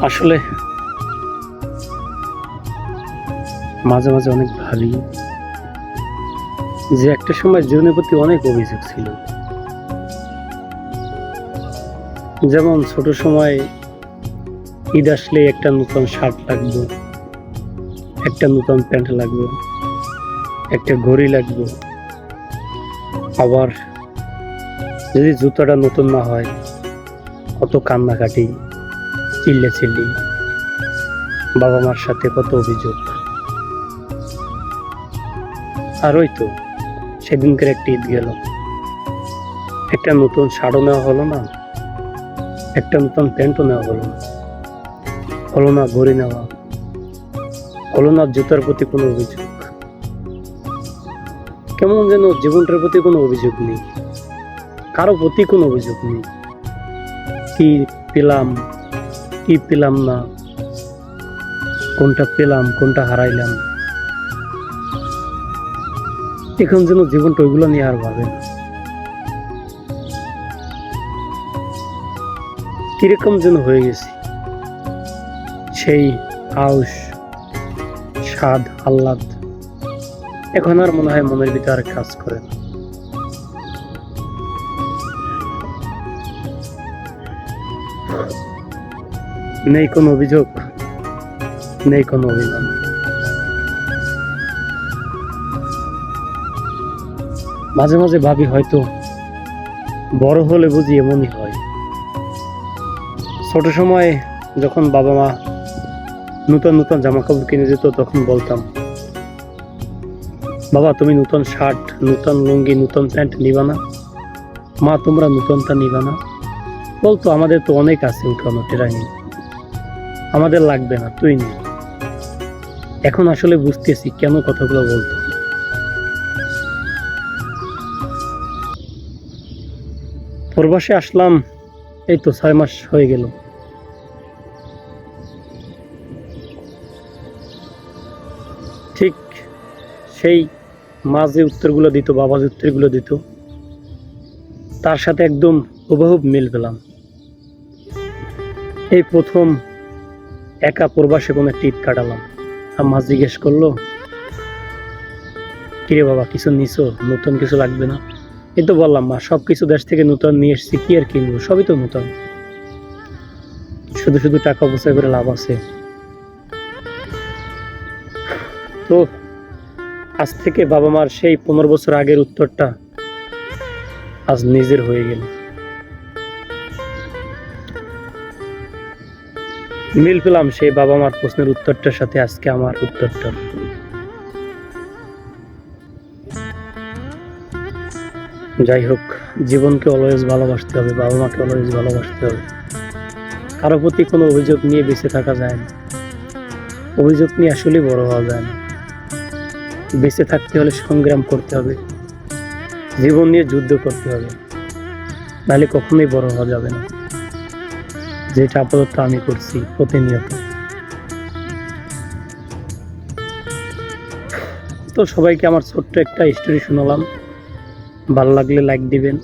আসলে মাঝে মাঝে অনেক ভাবি যে একটা সময় জীবনের প্রতি অনেক অভিযোগ ছিল। যেমন ছোট সময় ঈদ আসলে একটা নতুন শার্ট লাগবে, একটা নতুন প্যান্ট লাগবে, একটা ঘড়ি লাগবে। আবার যদি জুতাটা নতুন না হয় কত কান্নাকাটি, চিল্লাচিল্লি, বাবা মার সাথে কত অভিযোগ। আর ওই তো সেদিনকার একটা ঈদ গেল, একটা নতুন শার্টও নেওয়া হলো না, একটা নতুন প্যান্টও নেওয়া হলো না ঘড়ি নেওয়া হলো না, জুতার প্রতি কোনো অভিযোগ। কেমন যেন জীবনটার প্রতি কোনো অভিযোগ নেই, কারো প্রতি কোনো অভিযোগ নেই। কি পেলাম কি পেলাম না, কোনটা পেলাম কোনটা হারাইলাম, এখন যেন জীবনটা ওইগুলো নিয়ে আর ভাবে না। কিরকম যেন হয়ে গেছি, সেই আউশ স্বাদ আহ্লাদ এখন আর মনে হয় মনের ভিতরে আর কাজ করে না। নেই কোনো অভিযোগ, নেই কোনো অভিমান। মাঝে মাঝে ভাবি হয়তো বড় হলে বুঝি এমনই হয়। ছোট সময় যখন বাবা মা নতুন নতুন জামা কাপড় কিনে দিত তখন বলতাম, বাবা তুমি নতুন শার্ট, নতুন লুঙ্গি, নতুন প্যান্ট নিবা না? মা তোমরা নতুনটা নিবা না? বলতো আমাদের তো অনেক আছে উঠানো টেরাঙি, আমাদের লাগবে না, তুই নি। এখন আসলে বুঝতেছি কেন কথাগুলো বলতো। প্রবাসে আসলাম এই তো 6 মাস হয়ে গেল। ঠিক সেই মা যে উত্তরগুলো দিত, বাবা যে উত্তরগুলো দিত, তার সাথে একদম হুবহু মিল পেলাম। এই প্রথম একা প্রবাসে কোনো একটা ঈদ কাটালাম। আর মা জিজ্ঞেস করলো, কিরে বাবা কিছু নিছো, নতুন কিছু লাগবে না? এই তো বললাম মা সব কিছু দেশ থেকে নতুন নিয়ে এসেছি, কি আর কিনবো, সবই তো নতুন, শুধু শুধু টাকা অপচয় করে লাভ আছে? তো আজ থেকে বাবা মার সেই 15 বছর আগের উত্তরটা আজ নিজের হয়ে গেল। মিল পেলাম সেই বাবা মার প্রশ্নের উত্তরটার সাথে আজকে আমার উত্তরটা। যাই হোক, জীবনকে অলওয়েজ ভালোবাসতে হবে, বাবা মাকে অলওয়েজ ভালোবাসতে হবে। কারো প্রতি কোনো অভিযোগ নিয়ে বেঁচে থাকা যায় না, অভিযোগ নিয়ে আসলে বড় হওয়া যায় না। বেঁচে থাকতে হলে সংগ্রাম করতে হবে, জীবন নিয়ে যুদ্ধ করতে হবে, নাহলে কখনোই বড় হওয়া যাবে না, যেটা আপাতত আমি করছি প্রতিনিয়ত। তো সবাইকে আমার ছোট্ট একটা স্টোরি শোনালাম, ভালো লাগলে লাইক দিবেন।